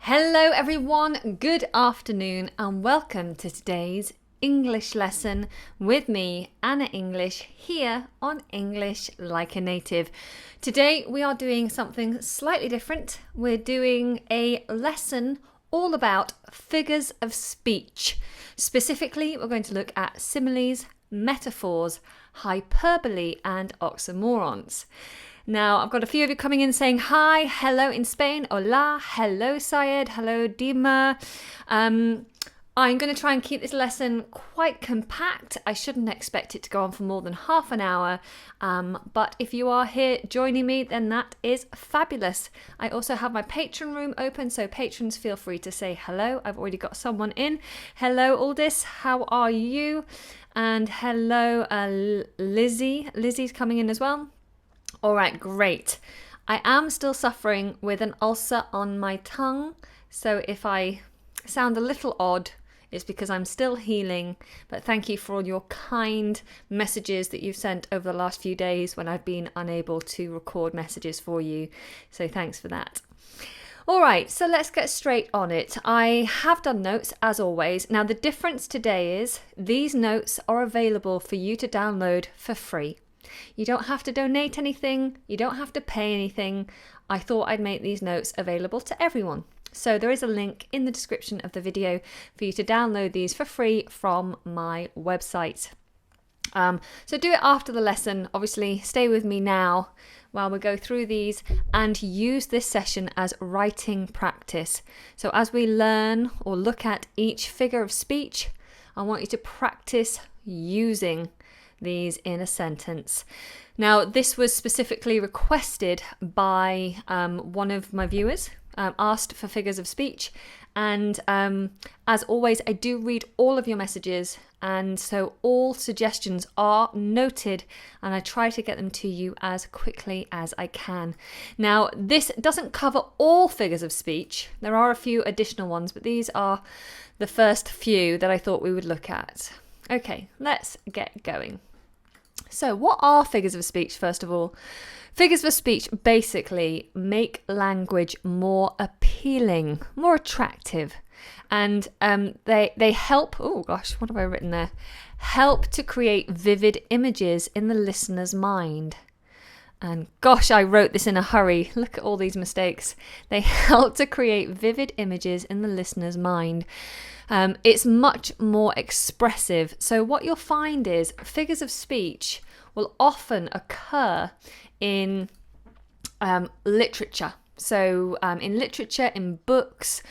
Hello everyone, good afternoon and welcome to today's English lesson with me, Anna English, here on English Like a Native. Today we are doing something slightly different. We're doing a lesson all about figures of speech. Specifically, we're going to look at similes, metaphors, hyperbole and oxymorons. Now, I've got a few of you coming in saying hi, hello in Spain, hola, hello Syed, hello Dima. I'm going to try and keep this lesson quite compact. I shouldn't expect it to go on for more than half an hour, but if you are here joining me, then that is fabulous. I also have my Patreon room open, so patrons feel free to say hello. I've already got someone in. Hello Aldis, how are you? And hello Lizzie. Lizzie's coming in as well. All right, great. I am still suffering with an ulcer on my tongue, so if I sound a little odd, it's because I'm still healing, but thank you for all your kind messages that you've sent over the last few days when I've been unable to record messages for you, so thanks for that. All right, so let's get straight on it. I have done notes, as always. Now, the difference today is these notes are available for you to download for free. You don't have to donate anything, you don't have to pay anything. I thought I'd make these notes available to everyone. So there is a link in the description of the video for you to download these for free from my website. So do it after the lesson. Obviously, stay with me now while we go through these and use this session as writing practice. So as we learn or look at each figure of speech, I want you to practice using these in a sentence. Now, this was specifically requested by one of my viewers, asked for figures of speech, and as always, I do read all of your messages, and so all suggestions are noted, and I try to get them to you as quickly as I can. Now, this doesn't cover all figures of speech. There are a few additional ones, but these are the first few that I thought we would look at. Okay, let's get going. So what are figures of speech, first of all? Figures of speech basically make language more appealing, more attractive, and they help, oh gosh, what have I written there? Help to create vivid images in the listener's mind. And gosh, I wrote this in a hurry. Look at all these mistakes. They help to create vivid images in the listener's mind. It's much more expressive. So what you'll find is figures of speech will often occur in literature. So in literature, in books,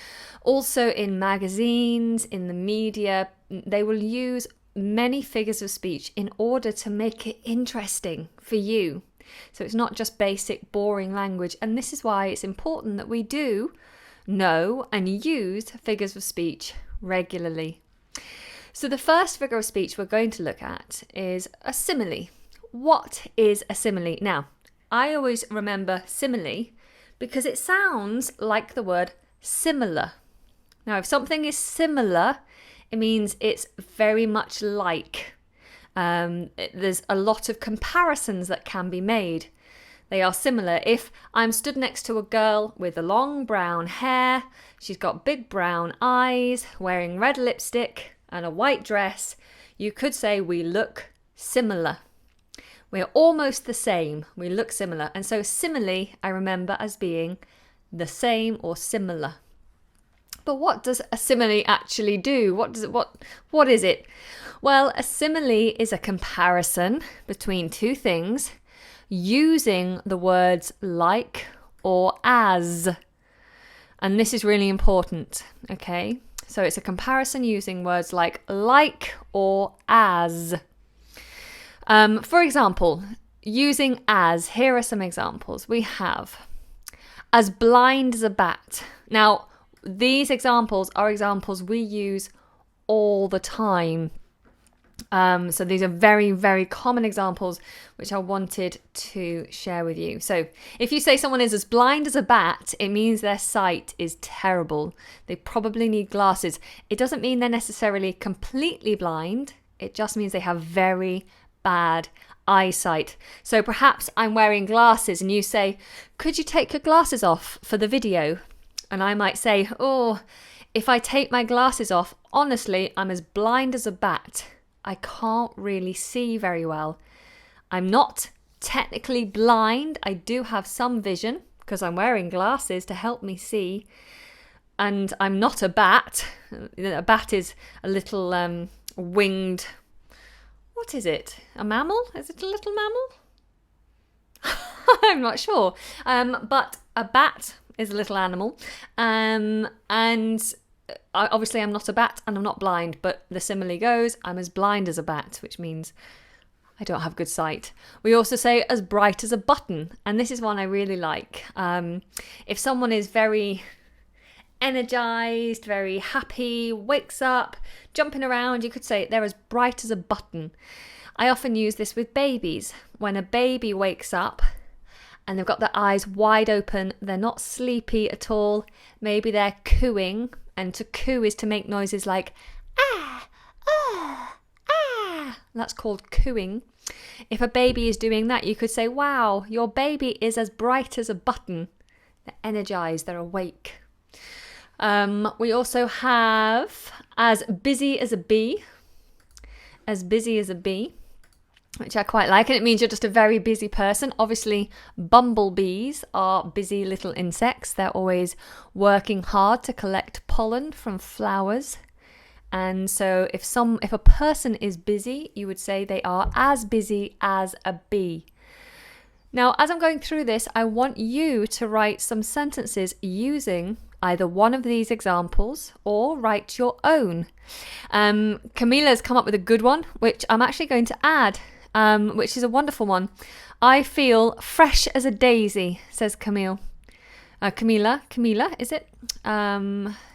also in magazines, in the media, they will use many figures of speech in order to make it interesting for you. So it's not just basic, boring language. And this is why it's important that we do know and use figures of speech regularly. So the first figure of speech we're going to look at is a simile. What is a simile? Now, I always remember simile because it sounds like the word similar. Now, if something is similar, it means it's very much like. There's a lot of comparisons that can be made. They are similar. If I'm stood next to a girl with a long brown hair, she's got big brown eyes, wearing red lipstick and a white dress, you could say we look similar. We're almost the same. We look similar. And so simile, I remember as being the same or similar. But what does a simile actually do? What is it? Well, a simile is a comparison between two things using the words like or as. And this is really important, okay? So it's a comparison using words like or as. For example, using as, here are some examples. We have as blind as a bat. Now, these examples are examples we use all the time. So these are very, very common examples which I wanted to share with you. So if you say someone is as blind as a bat, it means their sight is terrible. They probably need glasses. It doesn't mean they're necessarily completely blind. It just means they have very bad eyesight. So perhaps I'm wearing glasses and you say, could you take your glasses off for the video? And I might say, oh, if I take my glasses off, honestly, I'm as blind as a bat. I can't really see very well. I'm not technically blind. I do have some vision because I'm wearing glasses to help me see. And I'm not a bat. A bat is a little winged... What is it? A mammal? Is it a little mammal? I'm not sure. But a bat is a little animal. And obviously I'm not a bat and I'm not blind. But the simile goes, I'm as blind as a bat, which means I don't have good sight. We also say as bright as a button. And this is one I really like. If someone is very energized, very happy, wakes up, jumping around, you could say they're as bright as a button. I often use this with babies. When a baby wakes up and they've got their eyes wide open, they're not sleepy at all, maybe they're cooing, and to coo is to make noises like ah, ah, ah. That's called cooing. If a baby is doing that, you could say, wow, your baby is as bright as a button. They're energized, they're awake. We also have as busy as a bee. As busy as a bee, which I quite like. And it means you're just a very busy person. Obviously, bumblebees are busy little insects. They're always working hard to collect pollen from flowers. And so if a person is busy, you would say they are as busy as a bee. Now, as I'm going through this, I want you to write some sentences using either one of these examples or write your own. Camila's come up with a good one, which I'm actually going to add, which is a wonderful one. I feel fresh as a daisy, says Camila, is it?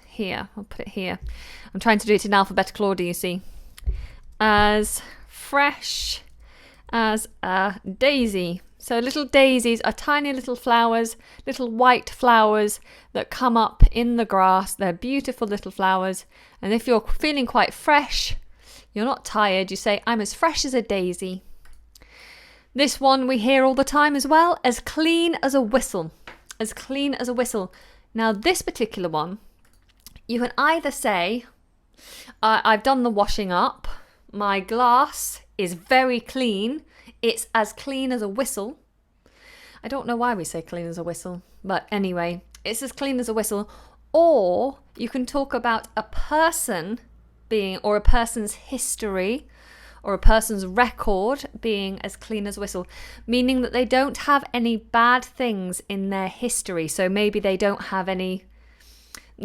Here, I'll put it here. I'm trying to do it in alphabetical order, you see. As fresh as a daisy. So little daisies are tiny little flowers, little white flowers that come up in the grass. They're beautiful little flowers. And if you're feeling quite fresh, you're not tired, you say, I'm as fresh as a daisy. This one we hear all the time as well, as clean as a whistle. As clean as a whistle. Now this particular one, you can either say, I've done the washing up, my glass is very clean, it's as clean as a whistle. I don't know why we say clean as a whistle, but anyway, it's as clean as a whistle. Or you can talk about a person being, or a person's history, or a person's record being as clean as a whistle, meaning that they don't have any bad things in their history. So maybe they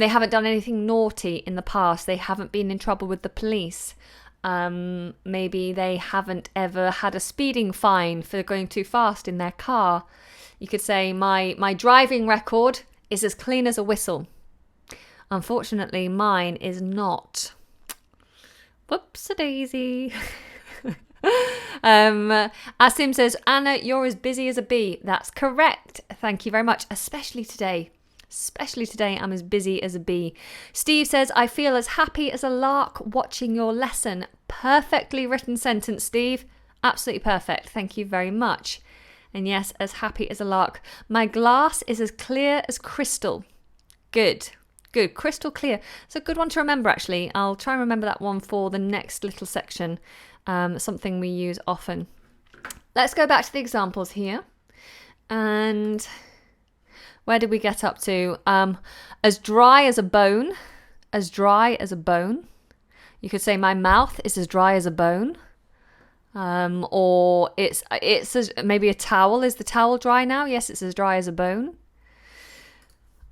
haven't done anything naughty in the past. They haven't been in trouble with the police. Maybe they haven't ever had a speeding fine for going too fast in their car. You could say, my driving record is as clean as a whistle. Unfortunately, mine is not. Whoops-a-daisy. Asim says, Anna, you're as busy as a bee. That's correct. Thank you very much. Especially today, I'm as busy as a bee. Steve says, I feel as happy as a lark watching your lesson. Perfectly written sentence, Steve. Absolutely perfect. Thank you very much. And yes, as happy as a lark. My glass is as clear as crystal. Good. Crystal clear. It's a good one to remember, actually. I'll try and remember that one for the next little section. Something we use often. Let's go back to the examples here. And where did we get up to? As dry as a bone. As dry as a bone. You could say my mouth is as dry as a bone. Or it's as, maybe a towel. Is the towel dry now? Yes, it's as dry as a bone.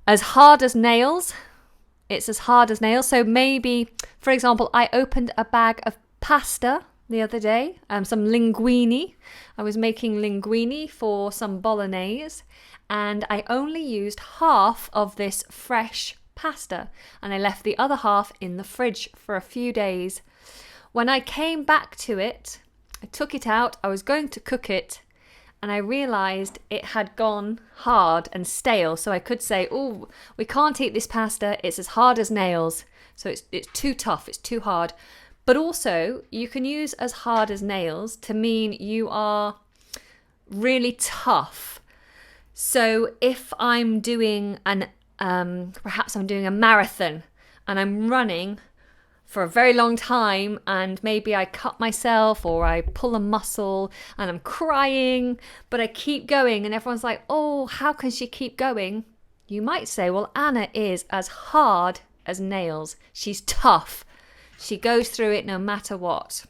As hard as nails. It's as hard as nails. So maybe, for example, I opened a bag of pasta the other day, some linguine. I was making linguine for some bolognese, and I only used half of this fresh pasta, and I left the other half in the fridge for a few days. When I came back to it, I took it out, I was going to cook it, and I realised it had gone hard and stale. So I could say, oh, we can't eat this pasta, it's as hard as nails. So it's too tough, it's too hard. But also, you can use as hard as nails to mean you are really tough. So if I'm doing perhaps I'm doing a marathon and I'm running for a very long time, and maybe I cut myself or I pull a muscle and I'm crying, but I keep going, and everyone's like, oh, how can she keep going? You might say, well, Anna is as hard as nails. She's tough. She goes through it no matter what.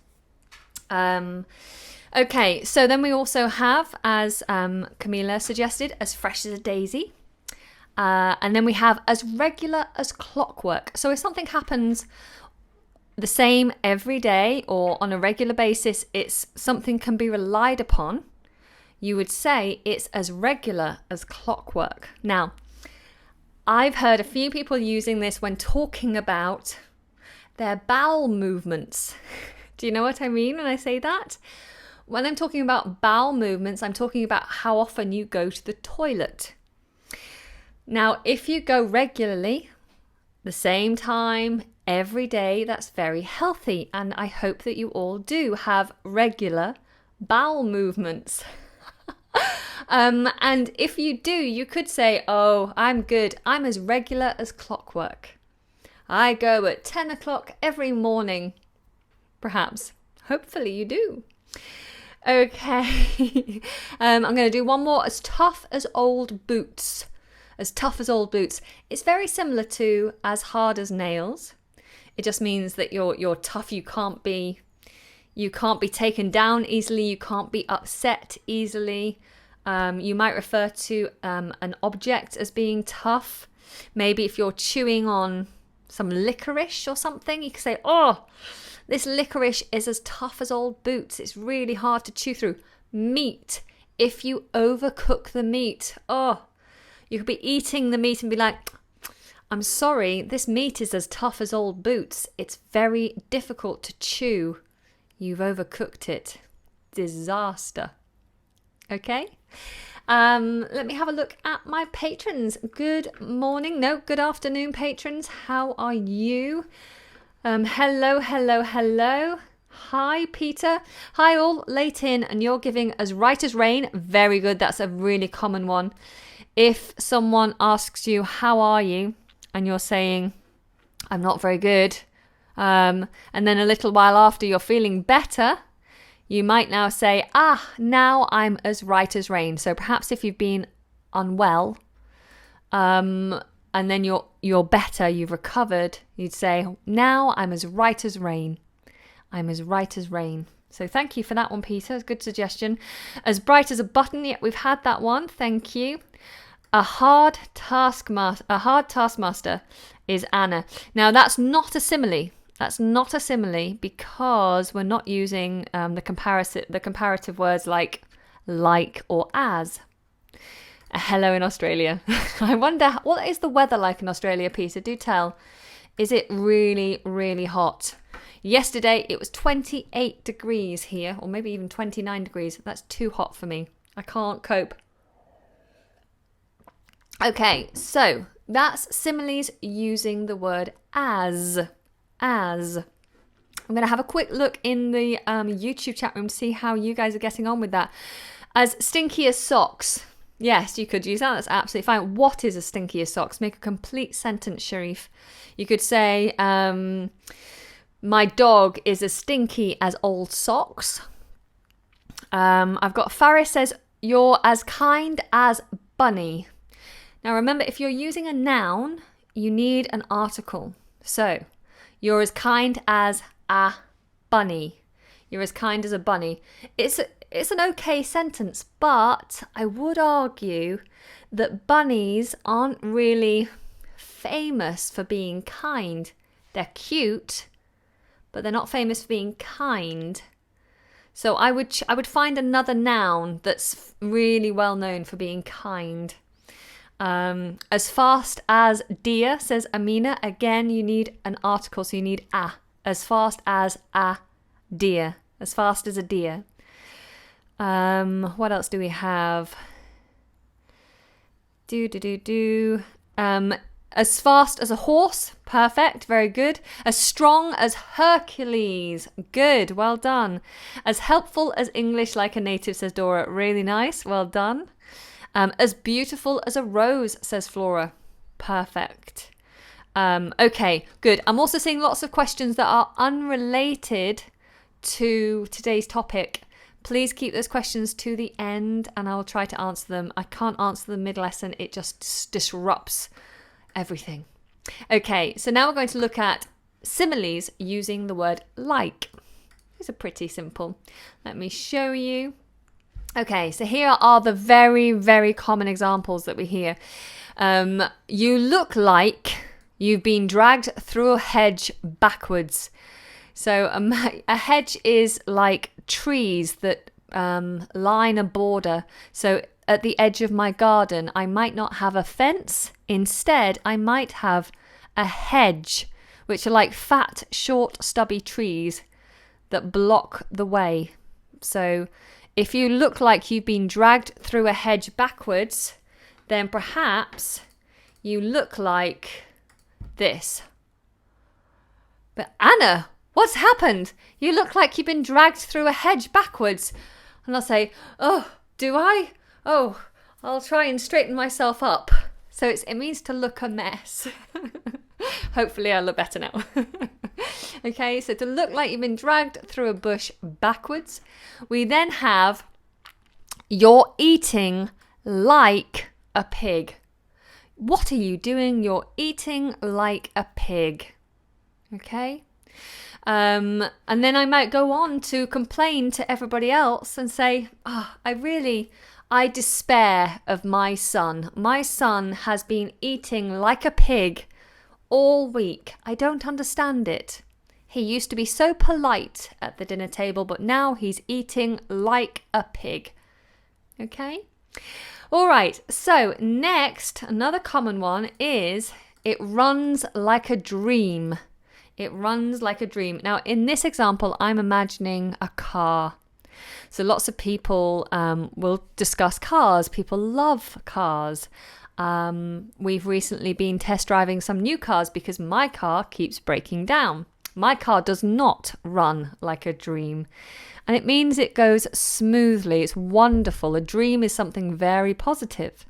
Okay, so then we also have, as Camila suggested, as fresh as a daisy. And then we have as regular as clockwork. So if something happens the same every day or on a regular basis, it's something can be relied upon, you would say it's as regular as clockwork. Now, I've heard a few people using this when talking about their bowel movements. Do you know what I mean when I say that? When I'm talking about bowel movements, I'm talking about how often you go to the toilet. Now, if you go regularly, the same time, every day, that's very healthy. And I hope that you all do have regular bowel movements. And if you do, you could say, oh, I'm good. I'm as regular as clockwork. I go at 10 o'clock every morning. Perhaps. Hopefully you do. Okay. I'm going to do one more. As tough as old boots. As tough as old boots. It's very similar to as hard as nails. It just means that you're tough. You can't be taken down easily. You can't be upset easily. You might refer to an object as being tough. Maybe if you're chewing on some licorice or something, you can say, oh, this licorice is as tough as old boots. It's really hard to chew through. Meat. If you overcook the meat, oh, you could be eating the meat and be like, I'm sorry, this meat is as tough as old boots. It's very difficult to chew. You've overcooked it. Disaster. Okay? Let me have a look at my patrons. Good morning. No, good afternoon, patrons. How are you? Hello. Hi, Peter. Hi, all. Late in, and you're giving as right as rain. Very good. That's a really common one. If someone asks you, how are you? And you're saying, I'm not very good. And then a little while after you're feeling better, you might now say, now I'm as right as rain. So perhaps if you've been unwell, and then you're better, you've recovered, you'd say, now I'm as right as rain. I'm as right as rain. So thank you for that one, Peter. Good suggestion. As bright as a button. Yeah, we've had that one. Thank you. A hard taskmaster is Anna. Now that's not a simile. That's not a simile because we're not using the comparative words like or as. Hello in Australia. I wonder, what is the weather like in Australia, Peter? Do tell. Is it really, really hot? Yesterday it was 28 degrees here, or maybe even 29 degrees. That's too hot for me. I can't cope. Okay, so that's similes using the word as. I'm going to have a quick look in the YouTube chat room to see how you guys are getting on with that. As stinky as socks. Yes, you could use that. That's absolutely fine. What is as stinky as socks? Make a complete sentence, Sharif. You could say, my dog is as stinky as old socks. I've got Faris says, you're as kind as Bunny. Now remember, if you're using a noun, you need an article. So, you're as kind as a bunny. You're as kind as a bunny. It's an okay sentence, but I would argue that bunnies aren't really famous for being kind. They're cute, but they're not famous for being kind. So I would find another noun that's really well known for being kind. As fast as deer, says Amina. Again, you need an article, so you need a. As fast as a deer. As fast as a deer. What else do we have? As fast as a horse. Perfect. Very good. As strong as Hercules. Good. Well done. As helpful as English like a native, says Dora. Really nice. Well done. As beautiful as a rose, says Flora. Perfect. Okay, good. I'm also seeing lots of questions that are unrelated to today's topic. Please keep those questions to the end and I'll try to answer them. I can't answer them mid-lesson. It just disrupts everything. Okay, so now we're going to look at similes using the word like. These are pretty simple. Let me show you. Okay, so here are the very, very common examples that we hear. You look like you've been dragged through a hedge backwards. So a hedge is like trees that line a border. So at the edge of my garden, I might not have a fence. Instead, I might have a hedge, which are like fat, short, stubby trees that block the way. So if you look like you've been dragged through a hedge backwards, then perhaps you look like this. But Anna, what's happened? You look like you've been dragged through a hedge backwards. And I'll say, oh, do I? Oh, I'll try and straighten myself up. So it means to look a mess. Hopefully I'll look better now. Okay, so to look like you've been dragged through a bush backwards. We then have you're eating like a pig. What are you doing? You're eating like a pig. Okay? And then I might go on to complain to everybody else and say, I despair of my son. My son has been eating like a pig all week. I don't understand it. He used to be so polite at the dinner table, but now he's eating like a pig. Okay? All right, so next, another common one is it runs like a dream. It runs like a dream. Now, in this example, I'm imagining a car. So lots of people will discuss cars. People love cars. We've recently been test driving some new cars because my car keeps breaking down. My car does not run like a dream. And it means it goes smoothly. It's wonderful. A dream is something very positive.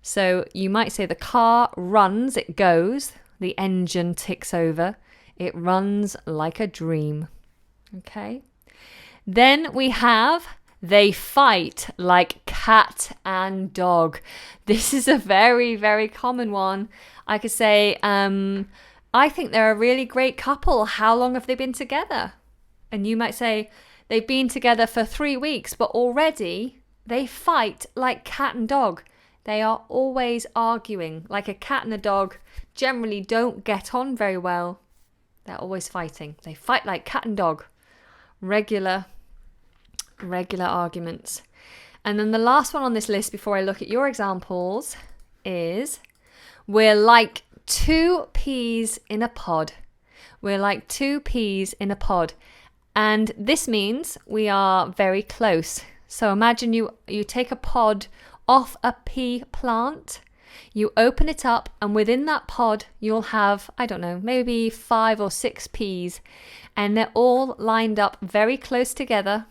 So you might say the car runs, it goes, the engine ticks over. It runs like a dream. Okay. Then we have they fight like cat and dog. This is a very, very common one. I could say, I think they're a really great couple. How long have they been together? And you might say, they've been together for 3 weeks, but already they fight like cat and dog. They are always arguing. Like a cat and a dog generally don't get on very well. They're always fighting. They fight like cat and dog. Regular arguments. And then the last one on this list before I look at your examples is we're like 2 peas in a pod. We're like 2 peas in a pod. And this means we are very close. So imagine you take a pod off a pea plant, you open it up, and within that pod you'll have, I don't know, maybe 5 or 6 peas. And they're all lined up very close together.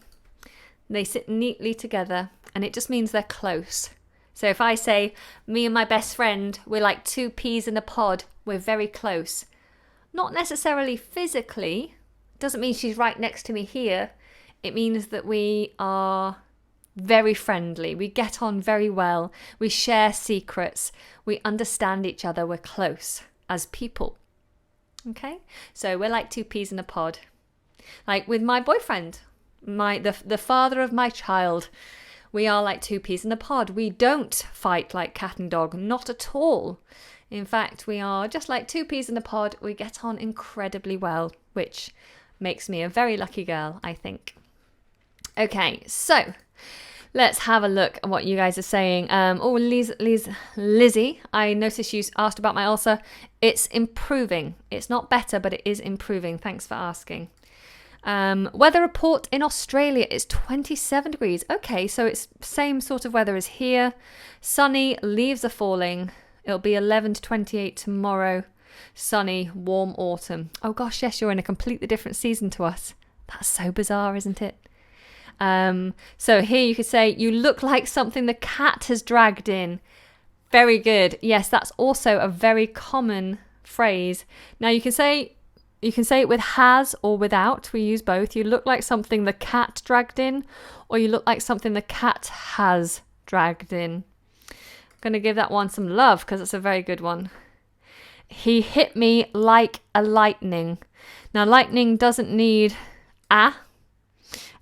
They sit neatly together, and it just means they're close. So if I say, me and my best friend, we're like 2 peas in a pod, we're very close. Not necessarily physically, doesn't mean she's right next to me here. It means that we are very friendly, we get on very well, we share secrets, we understand each other, we're close as people. Okay, so we're like 2 peas in a pod. Like with my boyfriend, the father of my child, we are like 2 peas in a pod. We don't fight like cat and dog, not at all. In fact, we are just like 2 peas in a pod. We get on incredibly well, which makes me a very lucky girl, I think. Okay, so let's have a look at what you guys are saying. Lizzie, I noticed you asked about my ulcer. It's improving. It's not better, but it is improving. Thanks for asking. Weather report in Australia is 27 degrees. Okay, so it's same sort of weather as here. Sunny, leaves are falling. It'll be 11 to 28 tomorrow. Sunny, warm autumn. Oh gosh, yes, you're in a completely different season to us. That's so bizarre, isn't it? So here you could say, you look like something the cat has dragged in. Very good. Yes, that's also a very common phrase. Now you can say it with has or without. We use both. You look like something the cat dragged in, or you look like something the cat has dragged in. I'm going to give that one some love because it's a very good one. He hit me like a lightning. Now, lightning doesn't need a.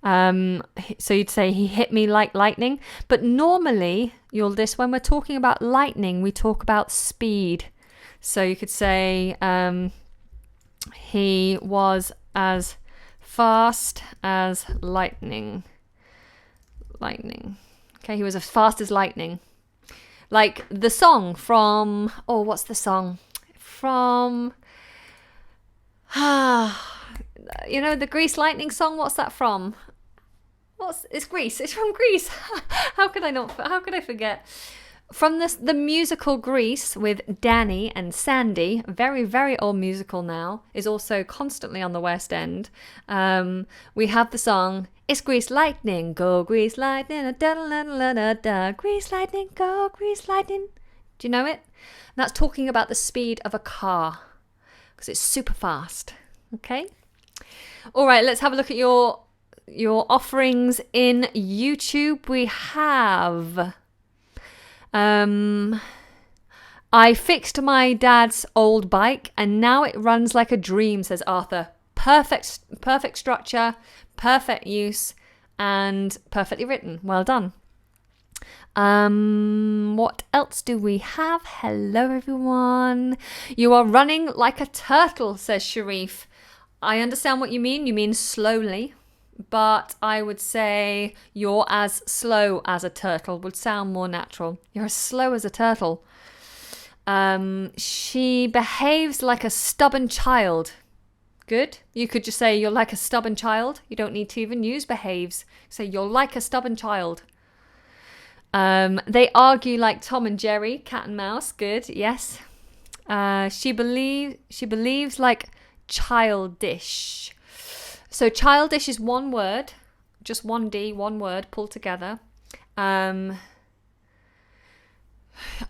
So you'd say he hit me like lightning. But normally, when we're talking about lightning, we talk about speed. So you could say he was as fast as lightning. Lightning. Okay, he was as fast as lightning. Like the song from... Oh, what's the song? From... you know, the Grease Lightning song? What's that from? It's Grease. It's from Grease. How could I forget? From the musical Grease with Danny and Sandy, very, very old musical now, is also constantly on the West End. We have the song, it's Grease Lightning, go Grease Lightning, da-da-da-da-da-da, Grease Lightning, go Grease Lightning. Do you know it? And that's talking about the speed of a car, because it's super fast. Okay? All right, let's have a look at your offerings in YouTube. We have... I fixed my dad's old bike and now it runs like a dream, says Arthur. Perfect structure, perfect use, and perfectly written. Well done. What else do we have? Hello, everyone. You are running like a turtle, says Sharif. I understand what you mean. You mean slowly. But I would say you're as slow as a turtle would sound more natural. You're as slow as a turtle. She behaves like a stubborn child. Good. You could just say you're like a stubborn child. You don't need to even use behaves. Say you're like a stubborn child. They argue like Tom and Jerry, cat and mouse. Good. Yes. She believes like childish. So childish is one word, just one D, one word pulled together. I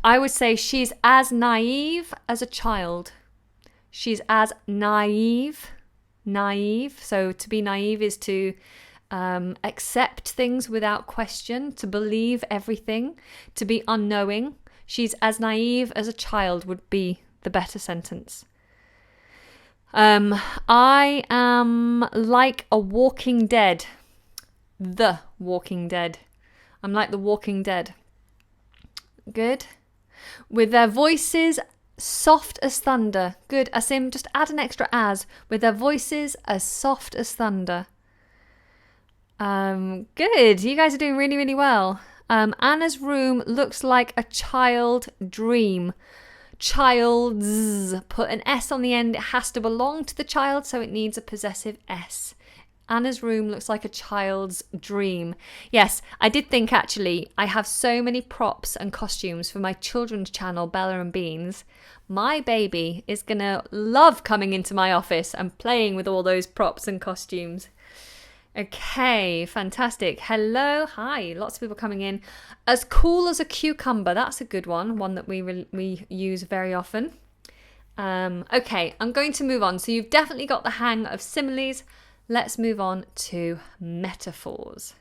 would say she's as naive as a child. She's as naive. So to be naive is to accept things without question, to believe everything, to be unknowing. She's as naive as a child would be the better sentence. I am like a walking dead. The Walking Dead. I'm like the Walking Dead. Good. With their voices soft as thunder. Good. Asim, just add an extra as. With their voices as soft as thunder. Good. You guys are doing really, really well. Anna's room looks like a child dream. Child's. Put an S on the end. It has to belong to the child, so it needs a possessive S. Anna's room looks like a child's dream. Yes, I did think actually, I have so many props and costumes for my children's channel, Bella and Beans. My baby is going to love coming into my office and playing with all those props and costumes. Okay, fantastic. Hello, hi, lots of people coming in. As cool as a cucumber, that's a good one that we use very often. Okay, I'm going to move on. So you've definitely got the hang of similes. Let's move on to metaphors.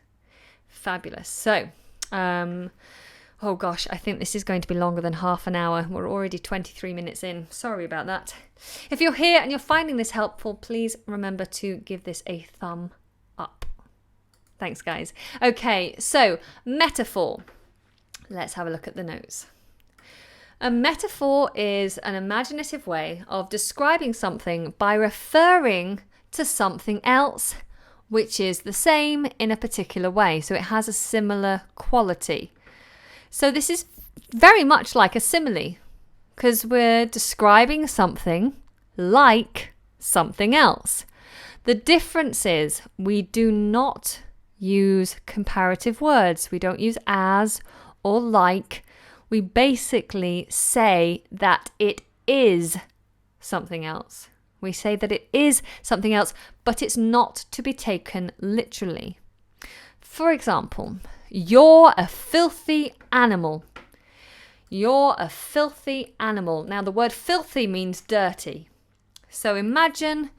Fabulous. So, oh gosh, I think this is going to be longer than half an hour. We're already 23 minutes in. Sorry about that. If you're here and you're finding this helpful, please remember to give this a thumb up. Thanks, guys. Okay, so metaphor. Let's have a look at the notes. A metaphor is an imaginative way of describing something by referring to something else, which is the same in a particular way. So it has a similar quality. So this is very much like a simile, because we're describing something like something else. The difference is we do not use comparative words. We don't use as or like. We basically say that it is something else. We say that it is something else, but it's not to be taken literally. For example, you're a filthy animal. You're a filthy animal. Now, the word filthy means dirty. So imagine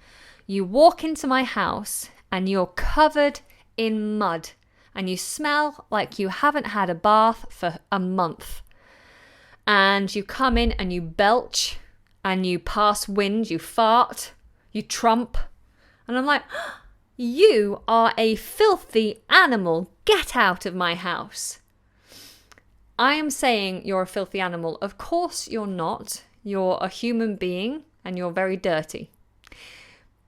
you walk into my house and you're covered in mud and you smell like you haven't had a bath for a month. And you come in and you belch and you pass wind, you fart, you trump. And I'm like, you are a filthy animal. Get out of my house. I am saying you're a filthy animal. Of course you're not. You're a human being and you're very dirty.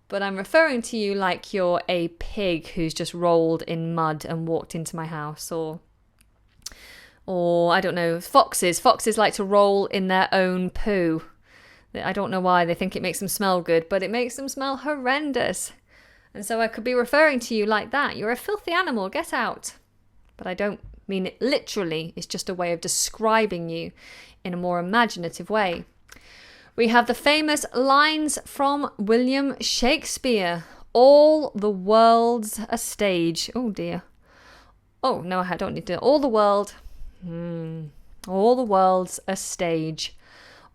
But I'm referring to you like you're a pig who's just rolled in mud and walked into my house. Or I don't know, foxes. Foxes like to roll in their own poo. I don't know why. They think it makes them smell good, but it makes them smell horrendous. And so I could be referring to you like that. You're a filthy animal. Get out. But I don't mean it literally. It's just a way of describing you in a more imaginative way. We have the famous lines from William Shakespeare. All the world's a stage. Oh dear. Oh no, I don't need to. All the world. All the world's a stage.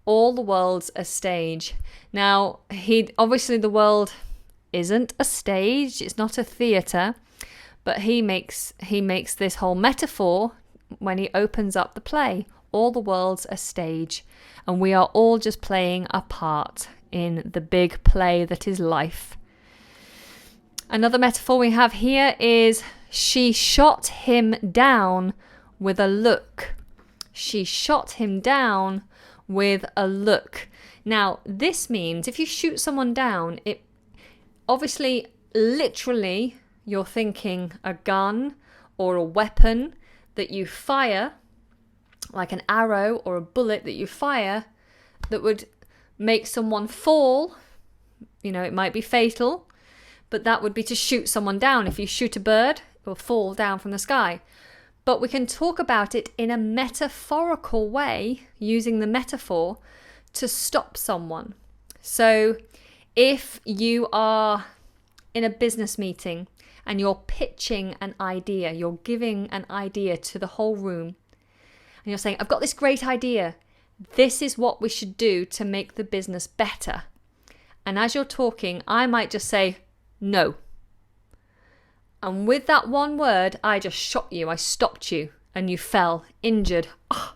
All the world's a stage. Now, obviously the world isn't a stage. It's not a theatre. But he makes this whole metaphor when he opens up the play. All the world's a stage, and we are all just playing a part in the big play that is life. Another metaphor we have here is she shot him down with a look. She shot him down with a look. Now, this means if you shoot someone down, it obviously, literally, you're thinking a gun or a weapon that you fire, like an arrow or a bullet that you fire, that would make someone fall. You know, it might be fatal, but that would be to shoot someone down. If you shoot a bird, it will fall down from the sky. But we can talk about it in a metaphorical way, using the metaphor to stop someone. So if you are in a business meeting and you're pitching an idea, you're giving an idea to the whole room, and you're saying, I've got this great idea. This is what we should do to make the business better. And as you're talking, I might just say, no. And with that one word, I just shot you. I stopped you and you fell injured. Oh,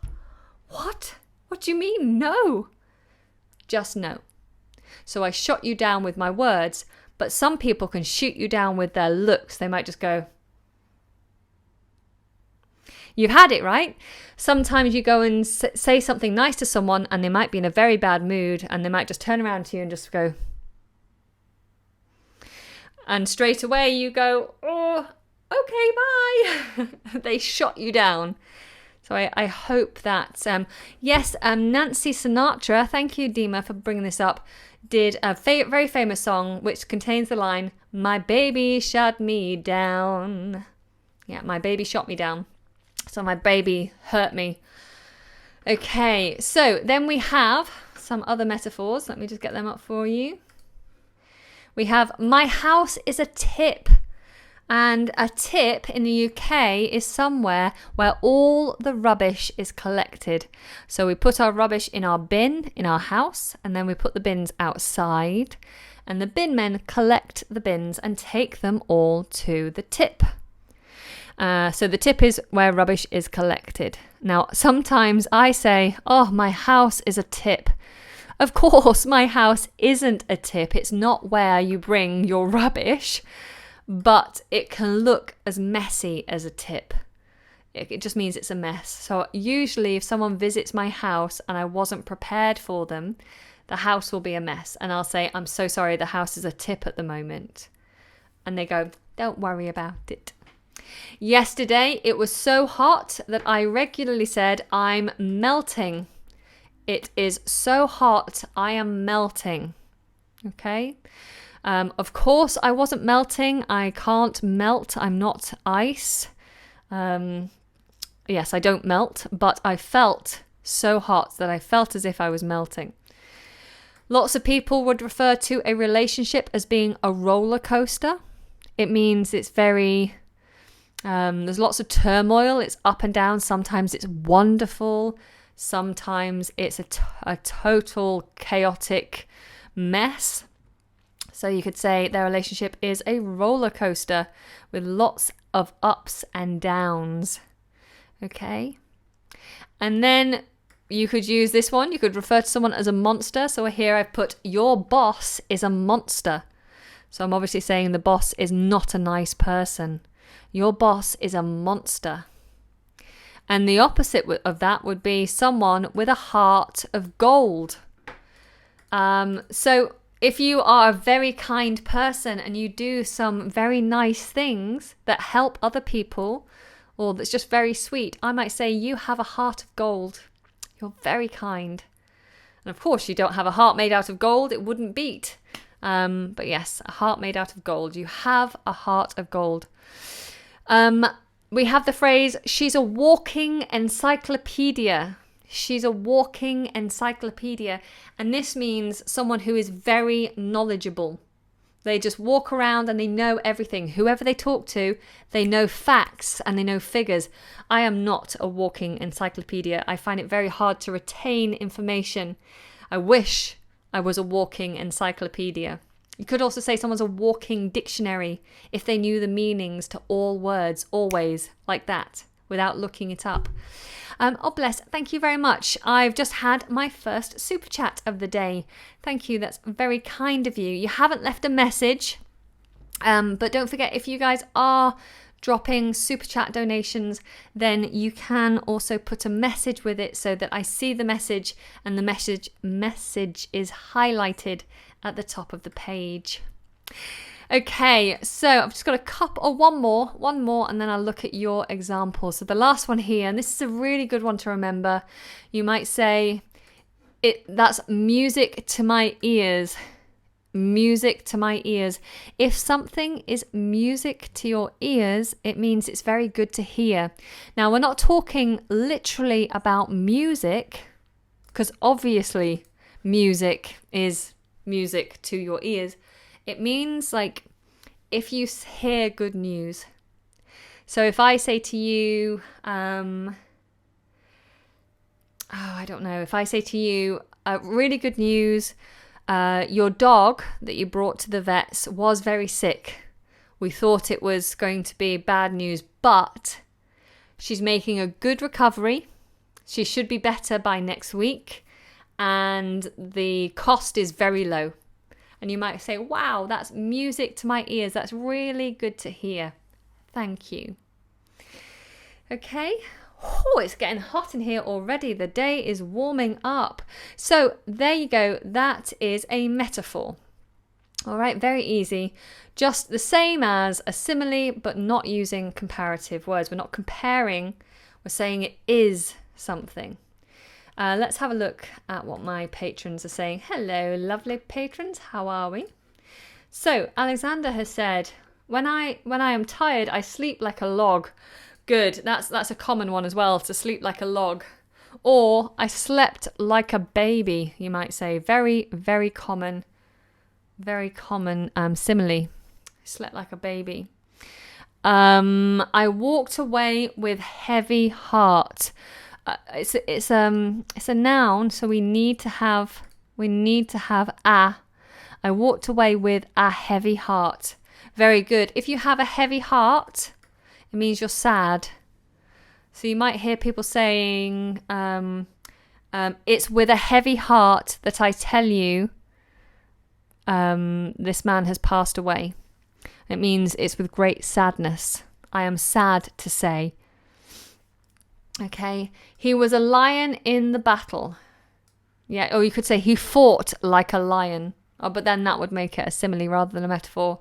what? What do you mean? No. Just no. So I shot you down with my words, but some people can shoot you down with their looks. They might just go, you've had it, right? Sometimes you go and say something nice to someone and they might be in a very bad mood and they might just turn around to you and just go. And straight away you go, oh, okay, bye. They shot you down. So I hope that, Nancy Sinatra, thank you, Dima, for bringing this up, did a very famous song which contains the line, my baby shot me down. Yeah, my baby shot me down. So my baby hurt me. Okay, so then we have some other metaphors. Let me just get them up for you. We have, my house is a tip. And a tip in the UK is somewhere where all the rubbish is collected. So we put our rubbish in our bin in our house, and then we put the bins outside, and the bin men collect the bins and take them all to the tip. So the tip is where rubbish is collected. Now, sometimes I say, oh, my house is a tip. Of course, my house isn't a tip. It's not where you bring your rubbish. But it can look as messy as a tip. It just means it's a mess. So usually if someone visits my house and I wasn't prepared for them, the house will be a mess. And I'll say, I'm so sorry, the house is a tip at the moment. And they go, don't worry about it. Yesterday, it was so hot that I regularly said, I'm melting. It is so hot, I am melting. Okay? Of course, I wasn't melting. I can't melt. I'm not ice. Yes, I don't melt, but I felt so hot that I felt as if I was melting. Lots of people would refer to a relationship as being a roller coaster. It means it's very, there's lots of turmoil. It's up and down. Sometimes it's wonderful. Sometimes it's a total chaotic mess. So you could say their relationship is a roller coaster with lots of ups and downs. Okay? And then you could use this one. You could refer to someone as a monster. So here I've put, your boss is a monster. So I'm obviously saying the boss is not a nice person. Your boss is a monster. And the opposite of that would be someone with a heart of gold. So if you are a very kind person and you do some very nice things that help other people, or that's just very sweet, I might say you have a heart of gold. You're very kind. And of course, you don't have a heart made out of gold. It wouldn't beat. But yes, a heart made out of gold. You have a heart of gold. We have the phrase, she's a walking encyclopedia. She's a walking encyclopedia. And this means someone who is very knowledgeable. They just walk around and they know everything. Whoever they talk to, they know facts and they know figures. I am not a walking encyclopedia. I find it very hard to retain information. I wish I was a walking encyclopedia. You could also say someone's a walking dictionary if they knew the meanings to all words, always, like that, without looking it up. Oh, bless. Thank you very much. I've just had my first super chat of the day. Thank you. That's very kind of you. You haven't left a message, but don't forget, if you guys are dropping super chat donations, then you can also put a message with it so that I see the message and the message is highlighted at the top of the page. Okay, so I've just got a couple, or one more, and then I'll look at your example. So the last one here, and this is a really good one to remember. You might say, that's music to my ears. Music to my ears. If something is music to your ears, it means it's very good to hear. Now, we're not talking literally about music, because obviously music is music to your ears. It means like if you hear good news. So if I say to you, I don't know, if I say to you, really good news, your dog that you brought to the vets was very sick. We thought it was going to be bad news, but she's making a good recovery. She should be better by next week. And the cost is very low. And you might say, wow, that's music to my ears. That's really good to hear. Thank you. Okay. Oh, it's getting hot in here already. The day is warming up. So there you go. That is a metaphor. All right, very easy. Just the same as a simile, but not using comparative words. We're not comparing. We're saying it is something. Let's have a look at what my patrons are saying. Hello, lovely patrons. How are we? So, Alexander has said, when I am tired, I sleep like a log. Good. That's a common one as well, to sleep like a log. Or, I slept like a baby, you might say. Very, very common simile. Slept like a baby. I walked away with heavy heart. It's a noun, so we need to have a. I walked away with a heavy heart. Very good. If you have a heavy heart, it means you're sad. So you might hear people saying, it's with a heavy heart that I tell you this man has passed away. It means it's with great sadness. I am sad to say. Okay, he was a lion in the battle. Yeah, or you could say he fought like a lion. Oh, but then that would make it a simile rather than a metaphor.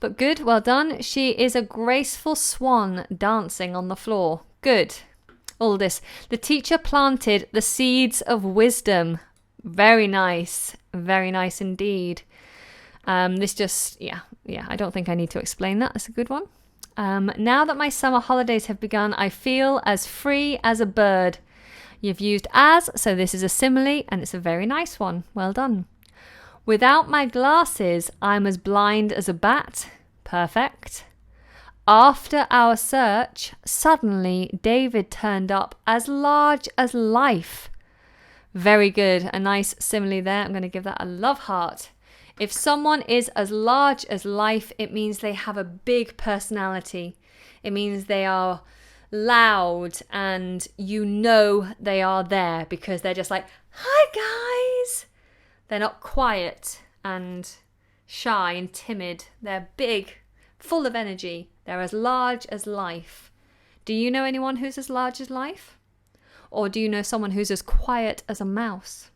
But good, well done. She is a graceful swan dancing on the floor. Good. All this. The teacher planted the seeds of wisdom. Very nice indeed. This just, yeah, I don't think I need to explain that. That's a good one. Now that my summer holidays have begun, I feel as free as a bird. You've used as, so this is a simile, and it's a very nice one. Well done. Without my glasses, I'm as blind as a bat. Perfect. After our search, suddenly David turned up as large as life. Very good. A nice simile there. I'm going to give that a love heart. If someone is as large as life, it means they have a big personality. It means they are loud and you know they are there because they're just like, hi guys. They're not quiet and shy and timid. They're big, full of energy. They're as large as life. Do you know anyone who's as large as life? Or do you know someone who's as quiet as a mouse?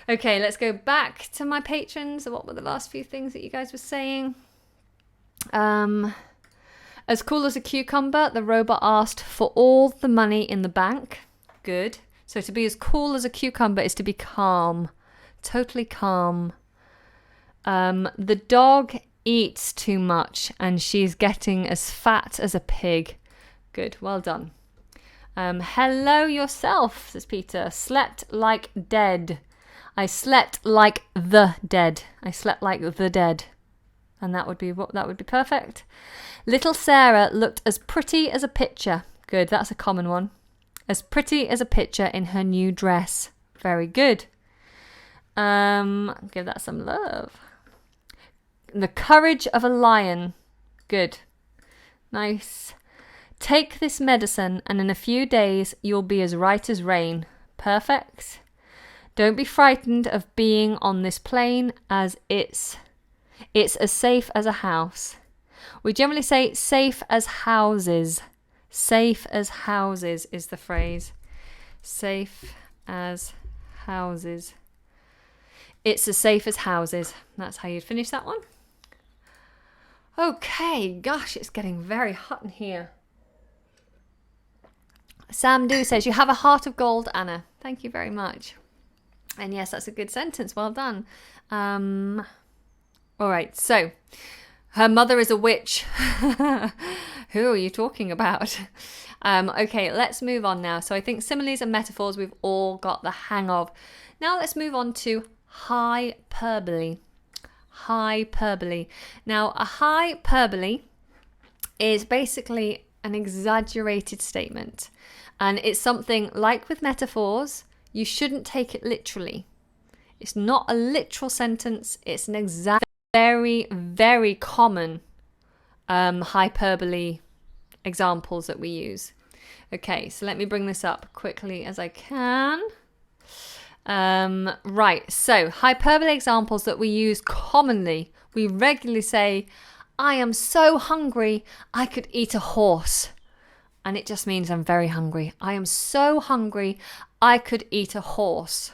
Okay, let's go back to my patrons. What were the last few things that you guys were saying? As cool as a cucumber, the robot asked for all the money in the bank. Good. So to be as cool as a cucumber is to be calm. Totally calm. The dog eats too much and she's getting as fat as a pig. Good, well done. Hello yourself, says Peter. Slept like dead. I slept like the dead. I slept like the dead. And that would be perfect. Little Sarah looked as pretty as a picture. Good, that's a common one. As pretty as a picture in her new dress. Very good. Give that some love. The courage of a lion. Good. Nice. Take this medicine and in a few days you'll be as right as rain. Perfect. Don't be frightened of being on this plane as it's as safe as a house. We generally say safe as houses. Safe as houses is the phrase. Safe as houses. It's as safe as houses. That's how you'd finish that one. Okay, gosh, it's getting very hot in here. Sam Do says, you have a heart of gold, Anna. Thank you very much. And yes, that's a good sentence. Well done. All right, so her mother is a witch. Who are you talking about? Okay, let's move on now. So I think similes and metaphors we've all got the hang of. Now let's move on to hyperbole. Hyperbole. Now, a hyperbole is basically an exaggerated statement. And it's something like with metaphors, you shouldn't take it literally. It's not a literal sentence. It's an very, very common hyperbole examples that we use. Okay, so let me bring this up quickly as I can. Right, so hyperbole examples that we use commonly. We regularly say, I am so hungry, I could eat a horse. And it just means I'm very hungry. I am so hungry, I could eat a horse.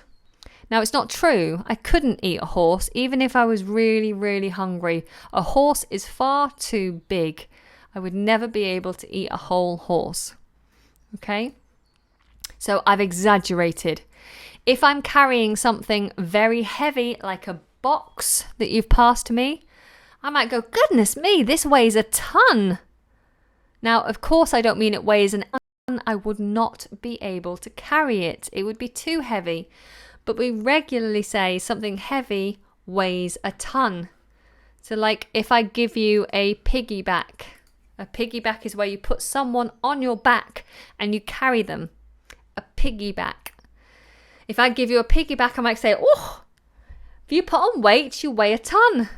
Now, it's not true. I couldn't eat a horse, even if I was really, really hungry. A horse is far too big. I would never be able to eat a whole horse. Okay? So I've exaggerated. If I'm carrying something very heavy, like a box that you've passed to me, I might go, goodness me, this weighs a ton. Now, of course, I don't mean it weighs an ton. I would not be able to carry it. It would be too heavy. But we regularly say something heavy weighs a ton. So like if I give you a piggyback. A piggyback is where you put someone on your back and you carry them. A piggyback. If I give you a piggyback, I might say, oh, if you put on weight, you weigh a ton.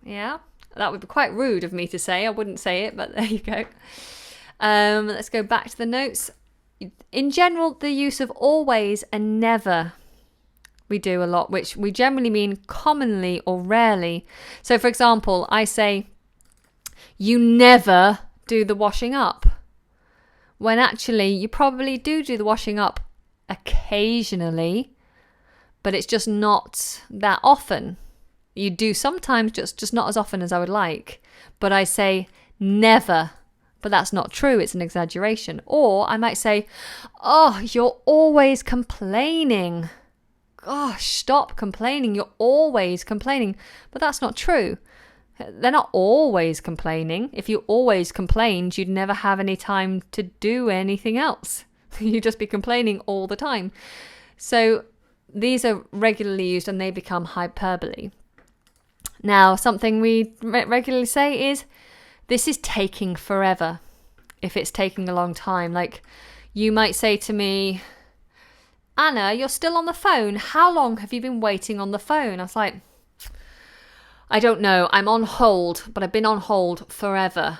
Yeah, that would be quite rude of me to say. I wouldn't say it, but there you go. Let's go back to the notes. In general, the use of always and never we do a lot, which we generally mean commonly or rarely. So, for example, I say, you never do the washing up. When actually, you probably do the washing up occasionally, but it's just not that often. You do sometimes, just not as often as I would like. But I say never. But that's not true. It's an exaggeration. Or I might say, oh, you're always complaining. Gosh, stop complaining. You're always complaining. But that's not true. They're not always complaining. If you always complained, you'd never have any time to do anything else. You'd just be complaining all the time. So these are regularly used and they become hyperbole. Now, something we regularly say is, This is taking forever. If it's taking a long time, like you might say to me, Anna, you're still on the phone. How long have you been waiting on the phone? I was like, I don't know. I'm on hold, but I've been on hold forever.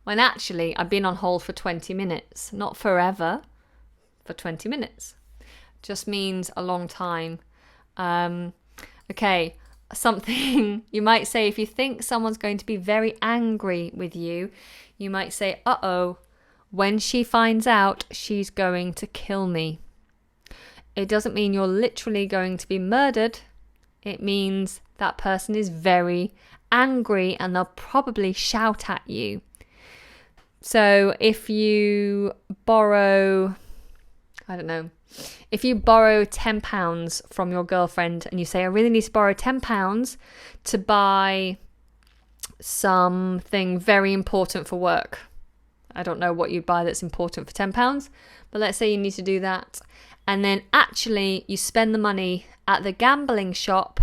When actually, I've been on hold for 20 minutes. Not forever, for 20 minutes. Just means a long time. Okay, something you might say if you think someone's going to be very angry with you, you might say, uh-oh, when she finds out, she's going to kill me. It doesn't mean you're literally going to be murdered. It means that person is very angry and they'll probably shout at you. So if you borrow, I don't know, if you borrow £10 from your girlfriend and you say, I really need to borrow £10 to buy something very important for work. I don't know what you'd buy that's important for £10, but let's say you need to do that. And then actually you spend the money at the gambling shop,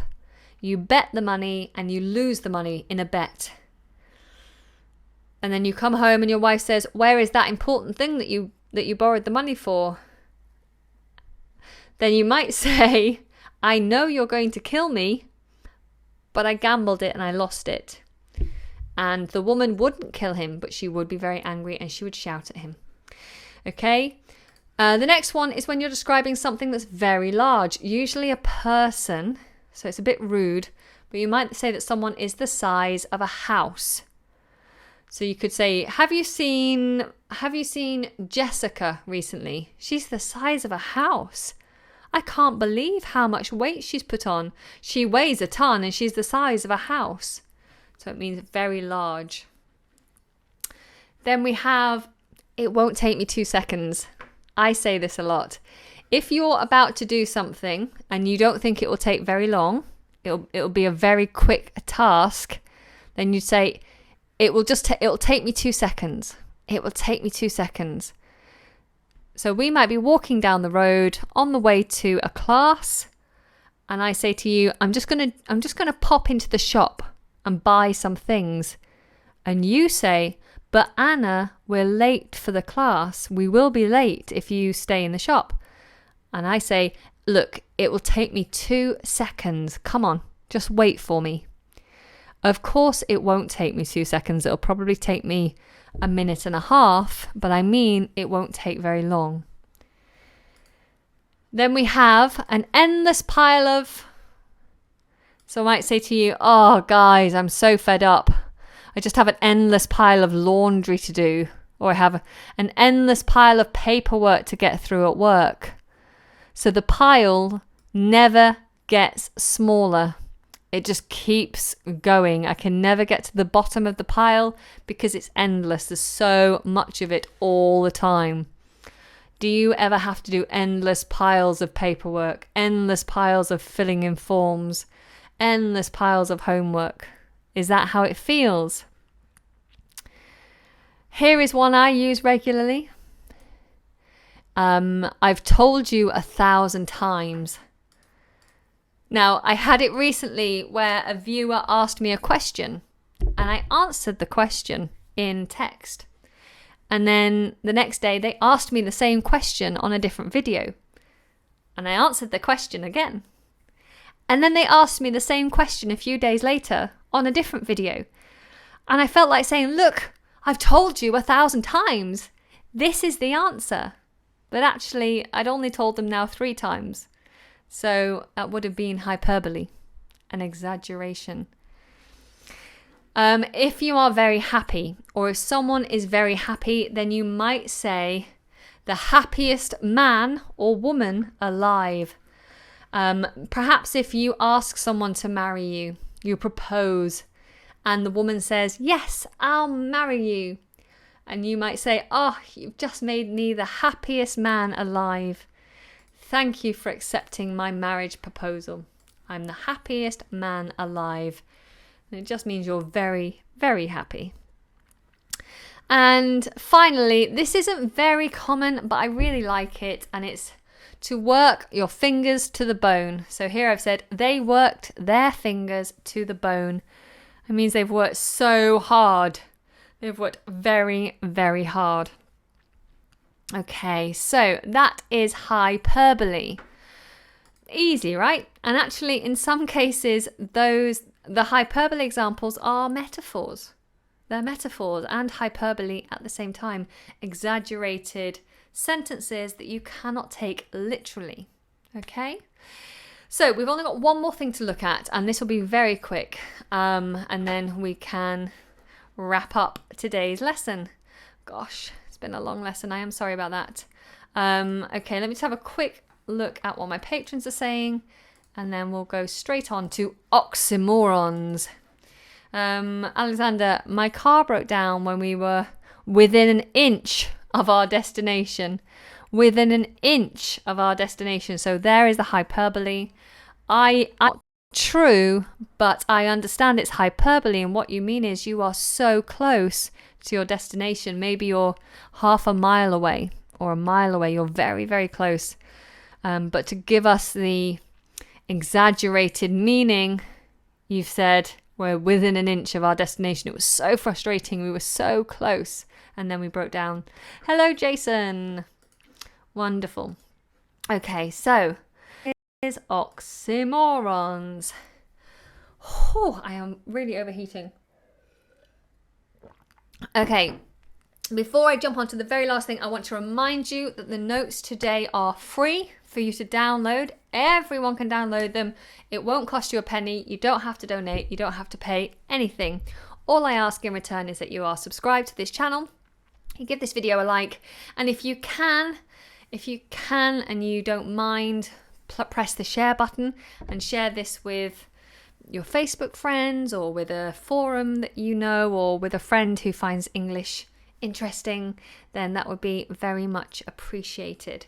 you bet the money and you lose the money in a bet. And then you come home and your wife says, where is that important thing that you borrowed the money for? Then you might say, I know you're going to kill me, but I gambled it and I lost it. And the woman wouldn't kill him, but she would be very angry and she would shout at him. Okay? The next one is when you're describing something that's very large, usually a person, so it's a bit rude, but you might say that someone is the size of a house. So you could say, have you seen Jessica recently? She's the size of a house. I can't believe how much weight she's put on. She weighs a ton and she's the size of a house. So it means very large. Then we have, it won't take me 2 seconds. I say this a lot. If you're about to do something and you don't think it will take very long, it'll be a very quick task, then you say, it'll take me 2 seconds. It will take me 2 seconds. So we might be walking down the road on the way to a class, and I say to you, I'm just gonna pop into the shop and buy some things. And you say, but Anna, we're late for the class. We will be late if you stay in the shop. And I say, look, it will take me 2 seconds. Come on, just wait for me. Of course, it won't take me 2 seconds. It'll probably take me a minute and a half, but I mean, it won't take very long. Then we have an endless pile of... So I might say to you, oh, guys, I'm so fed up. I just have an endless pile of laundry to do. Or I have an endless pile of paperwork to get through at work. So the pile never gets smaller. It just keeps going. I can never get to the bottom of the pile because it's endless. There's so much of it all the time. Do you ever have to do endless piles of paperwork, endless piles of filling in forms, endless piles of homework? Is that how it feels? Here is one I use regularly. I've told you 1,000 times. Now, I had it recently where a viewer asked me a question and I answered the question in text. And then the next day they asked me the same question on a different video. And I answered the question again. And then they asked me the same question a few days later on a different video. And I felt like saying, look, I've told you 1,000 times. This is the answer. But actually, I'd only told them now 3 times. So that would have been hyperbole, an exaggeration. If you are very happy, or if someone is very happy, then you might say the happiest man or woman alive. Perhaps if you ask someone to marry you, you propose, and the woman says, yes, I'll marry you. And you might say, oh, you've just made me the happiest man alive. Thank you for accepting my marriage proposal. I'm the happiest man alive. And it just means you're very, very happy. And finally, this isn't very common, but I really like it. And it's to work your fingers to the bone. So here I've said, they worked their fingers to the bone. It means they've worked so hard. They've worked very, very hard. Okay, so that is hyperbole. Easy, right? And actually, in some cases, the hyperbole examples are metaphors. They're metaphors and hyperbole at the same time. Exaggerated sentences that you cannot take literally. Okay? So we've only got one more thing to look at, and this will be very quick. And then we can wrap up today's lesson. Gosh, it's been a long lesson. I am sorry about that. Okay, let me just have a quick look at what my patrons are saying, and then we'll go straight on to oxymorons. Alexander, my car broke down when we were within an inch of our destination. Within an inch of our destination. So there is the hyperbole. I true, but I understand it's hyperbole, and what you mean is you are so close to your destination. Maybe you're half a mile away or a mile away. You're very, very close. But to give us the exaggerated meaning, you've said we're within an inch of our destination. It was so frustrating. We were so close. And then we broke down. Hello, Jason. Wonderful. Okay, so here's oxymorons. Oh, I am really overheating. Okay, before I jump on to the very last thing, I want to remind you that the notes today are free for you to download. Everyone can download them. It won't cost you a penny. You don't have to donate. You don't have to pay anything. All I ask in return is that you are subscribed to this channel. You give this video a like. And if you can and you don't mind, press the share button and share this with your Facebook friends or with a forum that you know or with a friend who finds English interesting, then that would be very much appreciated.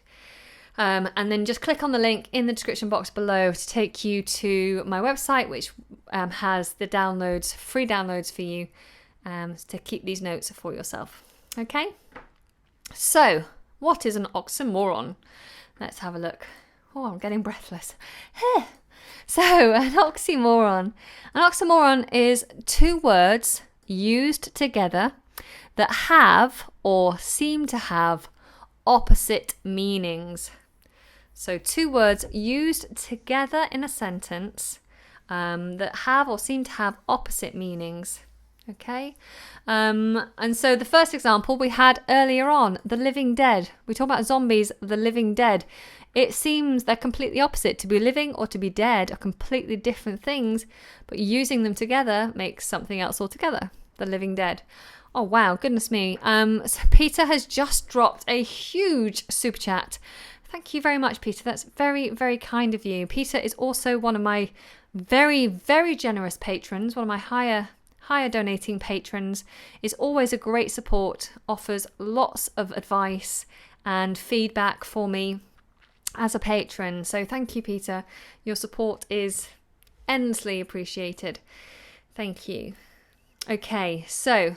And then just click on the link in the description box below to take you to my website, which has the downloads, free downloads for you to keep these notes for yourself. Okay? So, what is an oxymoron? Let's have a look. Oh, I'm getting breathless. So, an oxymoron is two words used together that have or seem to have opposite meanings. So two words used together in a sentence that have or seem to have opposite meanings. Okay? And so the first example we had earlier on, the living dead. We talk about zombies, the living dead. It seems they're completely opposite. To be living or to be dead are completely different things, but using them together makes something else altogether. The living dead. Oh, wow. Goodness me. So Peter has just dropped a huge super chat. Thank you very much, Peter. That's very, very kind of you. Peter is also one of my very, very generous patrons, one of my higher donating patrons, is always a great support, offers lots of advice and feedback for me as a patron. So thank you, Peter. Your support is endlessly appreciated. Thank you. Okay, so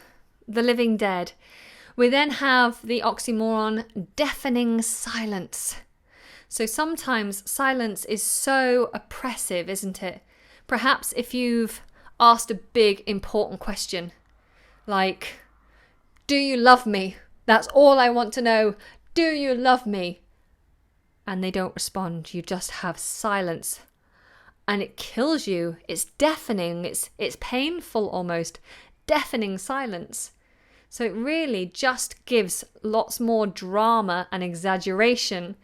the living dead. We then have the oxymoron deafening silence. So sometimes silence is so oppressive, isn't it? Perhaps if you've asked a big important question, like, do you love me? That's all I want to know. Do you love me? And they don't respond. You just have silence. And it kills you. It's deafening. It's painful almost. Deafening silence. So it really just gives lots more drama and exaggeration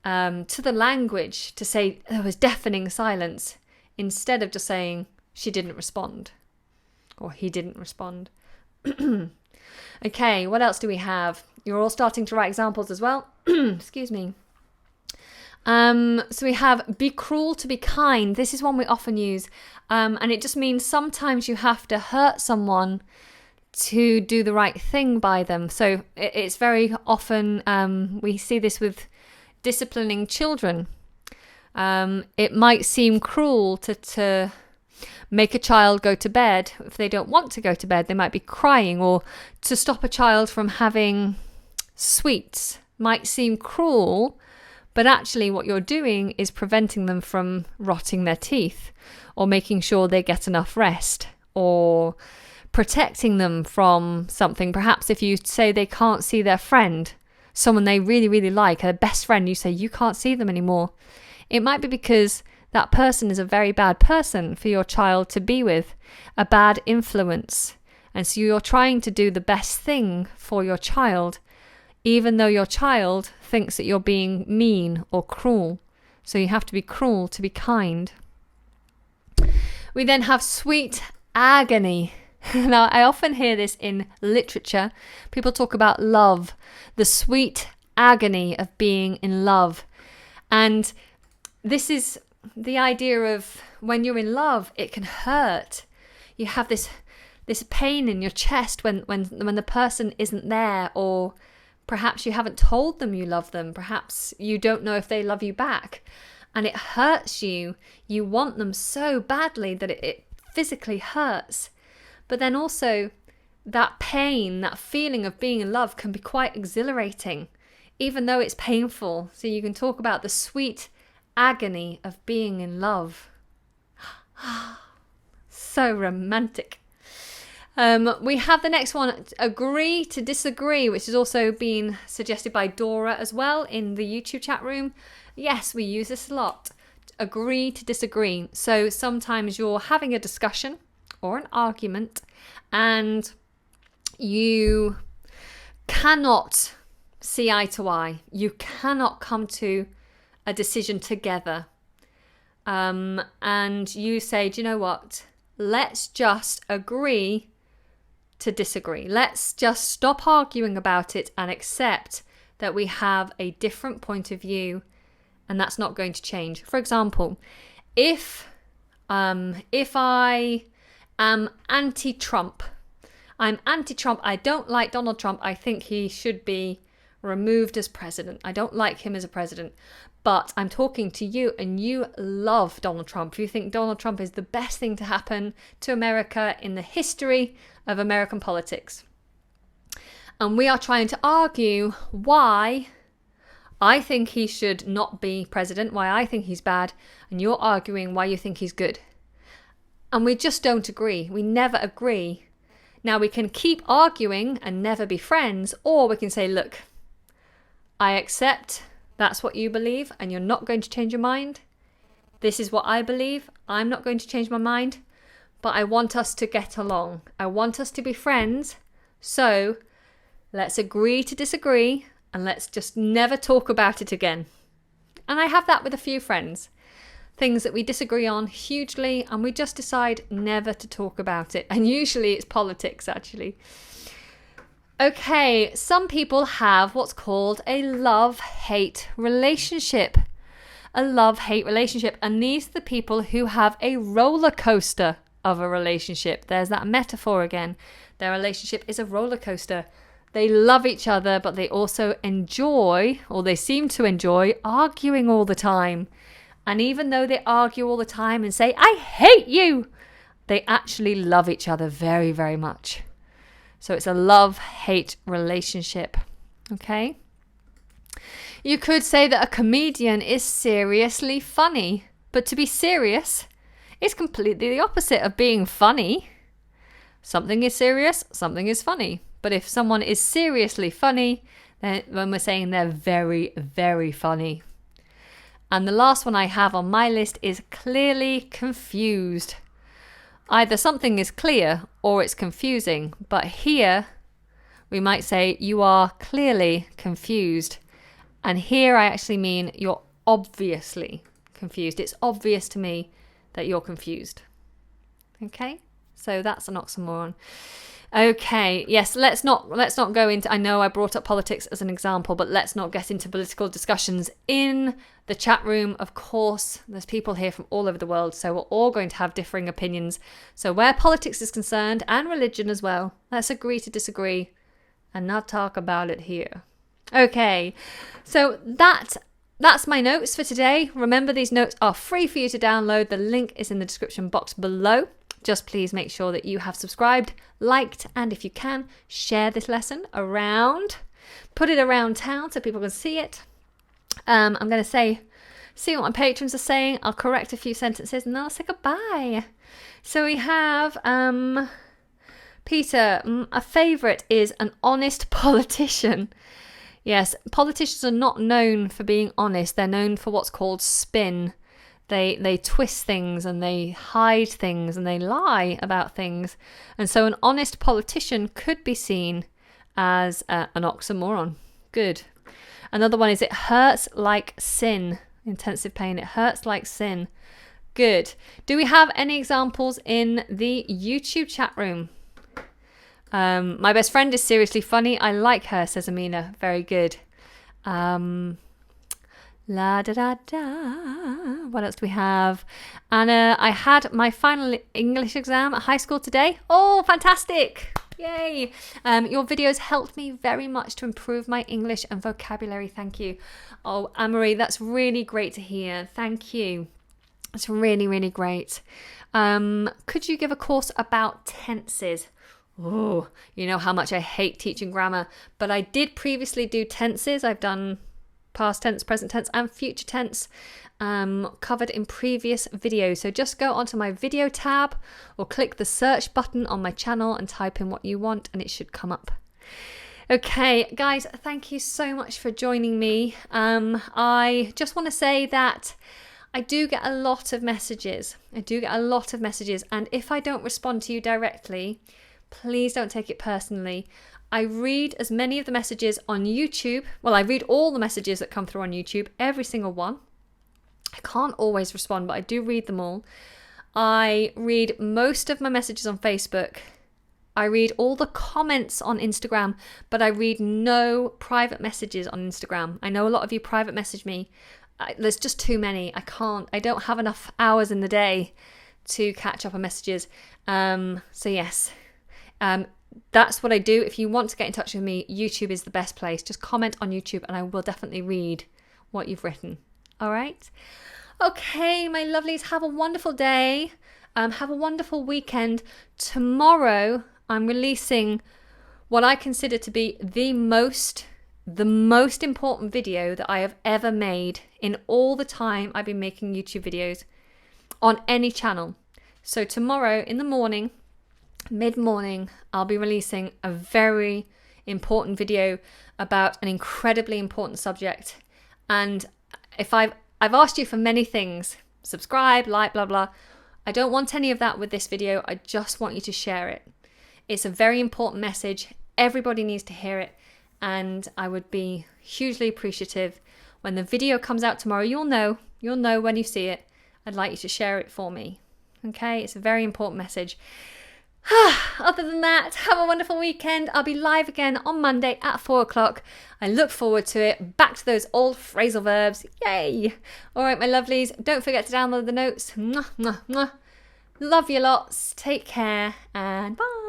to the language to say there was deafening silence instead of just saying she didn't respond or he didn't respond. Okay, what else do we have? You're all starting to write examples as well. Excuse me. So we have be cruel to be kind. This is one we often use. And it just means sometimes you have to hurt someone to do the right thing by them. So it's very often, we see this with disciplining children. It might seem cruel to make a child go to bed if they don't want to go to bed. They might be crying, or to stop a child from having sweets might seem cruel, but actually what you're doing is preventing them from rotting their teeth or making sure they get enough rest or protecting them from something. Perhaps if you say they can't see their friend, someone they really, really like, their best friend, you say you can't see them anymore. It might be because that person is a very bad person for your child to be with, a bad influence. And so you're trying to do the best thing for your child, even though your child thinks that you're being mean or cruel. So you have to be cruel to be kind. We then have sweet agony. Now, I often hear this in literature. People talk about love, the sweet agony of being in love. And this is the idea of when you're in love, it can hurt. You have this pain in your chest when the person isn't there, or perhaps you haven't told them you love them. Perhaps you don't know if they love you back. And it hurts you. You want them so badly that it physically hurts. But then also that pain, that feeling of being in love can be quite exhilarating, even though it's painful. So you can talk about the sweet agony of being in love. So romantic. We have the next one, agree to disagree, which has also been suggested by Dora as well in the YouTube chat room. Yes, we use this a lot. Agree to disagree. So sometimes you're having a discussion or an argument and you cannot see eye to eye. You cannot come to a decision together. And you say, do you know what? Let's just agree to disagree. Let's just stop arguing about it and accept that we have a different point of view, and that's not going to change. For example, if I am anti-Trump, I don't like Donald Trump. I think he should be removed as president. I don't like him as a president. But I'm talking to you and you love Donald Trump. You think Donald Trump is the best thing to happen to America in the history of American politics. And we are trying to argue why I think he should not be president, why I think he's bad, and you're arguing why you think he's good. And we just don't agree. We never agree. Now we can keep arguing and never be friends, or we can say, look, I accept that's what you believe and you're not going to change your mind. This is what I believe. I'm not going to change my mind, but I want us to get along. I want us to be friends. So let's agree to disagree and let's just never talk about it again. And I have that with a few friends. Things that we disagree on hugely and we just decide never to talk about it. And usually it's politics, actually. Okay, some people have what's called a love-hate relationship. A love-hate relationship. And these are the people who have a roller coaster of a relationship. There's that metaphor again. Their relationship is a roller coaster. They love each other, but they also enjoy, or they seem to enjoy, arguing all the time. And even though they argue all the time and say, I hate you, they actually love each other very, very much. So it's a love-hate relationship. Okay? You could say that a comedian is seriously funny. But to be serious is completely the opposite of being funny. Something is serious, something is funny. But if someone is seriously funny, then when we're saying they're very, very funny. And the last one I have on my list is clearly confused. Either something is clear or it's confusing, but here we might say you are clearly confused. And here I actually mean you're obviously confused. It's obvious to me that you're confused. Okay? So that's an oxymoron. Okay, yes, let's not go into, I know I brought up politics as an example, but let's not get into political discussions in the chat room. Of course, there's people here from all over the world, so we're all going to have differing opinions. So where politics is concerned, and religion as well, let's agree to disagree and not talk about it here. Okay, so that's my notes for today. Remember, these notes are free for you to download. The link is in the description box below. Just please make sure that you have subscribed, liked, and if you can, share this lesson around. Put it around town so people can see it. I'm going to see what my patrons are saying. I'll correct a few sentences and then I'll say goodbye. So we have Peter, a favourite is an honest politician. Yes, politicians are not known for being honest. They're known for what's called spin. They twist things and they hide things and they lie about things. And so an honest politician could be seen as an oxymoron. Good. Another one is it hurts like sin. Intensive pain. It hurts like sin. Good. Do we have any examples in the YouTube chat room? My best friend is seriously funny. I like her, says Amina. Very good. La da da da. What else do we have? Anna, I had my final English exam at high school today. Oh, fantastic. Yay. Your videos helped me very much to improve my English and vocabulary. Thank you. Oh, Anne-Marie, that's really great to hear. Thank you. It's really, really great. Could you give a course about tenses? Oh, you know how much I hate teaching grammar, but I did previously do tenses. I've done past tense, present tense, and future tense covered in previous videos. So just go onto my video tab or click the search button on my channel and type in what you want and it should come up. Okay, guys, thank you so much for joining me. I just want to say that I do get a lot of messages. And if I don't respond to you directly, please don't take it personally. I read as many of the messages on YouTube. Well, I read all the messages that come through on YouTube, every single one. I can't always respond, but I do read them all. I read most of my messages on Facebook. I read all the comments on Instagram, but I read no private messages on Instagram. I know a lot of you private message me. There's just too many. I don't have enough hours in the day to catch up on messages. So yes. That's what I do. If you want to get in touch with me, YouTube is the best place. Just comment on YouTube and I will definitely read what you've written. All right? Okay, my lovelies, have a wonderful day. Have a wonderful weekend. Tomorrow, I'm releasing what I consider to be the most important video that I have ever made in all the time I've been making YouTube videos on any channel. So tomorrow in the morning, mid-morning, I'll be releasing a very important video about an incredibly important subject. And if I've asked you for many things, subscribe, like, blah, blah. I don't want any of that with this video. I just want you to share it. It's a very important message. Everybody needs to hear it. And I would be hugely appreciative when the video comes out tomorrow. You'll know when you see it. I'd like you to share it for me. Okay, it's a very important message. Other than that, have a wonderful weekend. I'll be live again on Monday at 4 o'clock. I look forward to it. Back to those old phrasal verbs. Yay! All right, my lovelies, don't forget to download the notes. Mwah, mwah, mwah. Love you lots. Take care and bye.